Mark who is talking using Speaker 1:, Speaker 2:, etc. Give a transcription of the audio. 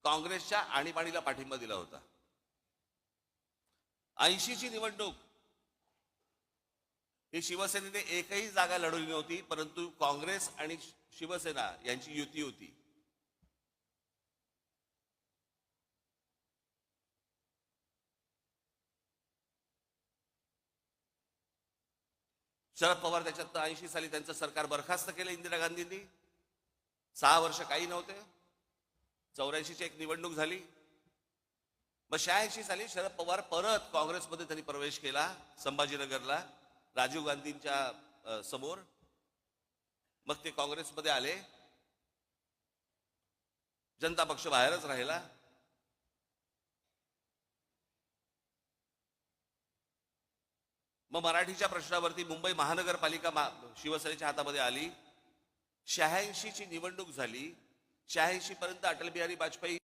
Speaker 1: काँग्रेसच्या आणीबाणीला पाठिंबा दिला होता. 80ची निवडणूक ही शिवसेनेने एकही जागा लढवली नव्हती, परंतु काँग्रेस आणि शिवसेना यांची युती होती. शरद पवार त्याच्यात 80 साली त्यांचं सरकार बरखास्त केलं इंदिरा गांधींनी. 6 वर्ष काही नव्हते. 84ची एक निवडणूक झाली. मग 86 साली शरद पवार परत काँग्रेसमध्ये त्यांनी प्रवेश केला संभाजीनगरला राजीव गांधींच्या समोर. मग ते काँग्रेसमध्ये आले. जनता पक्ष बाहेरच राहिला. मग मराठीच्या प्रश्नावरती मुंबई महानगरपालिका शिवसेनेच्या हातामध्ये आली. 86ची निवडणूक झाली. 86 पर्यंत अटल बिहारी वाजपेयी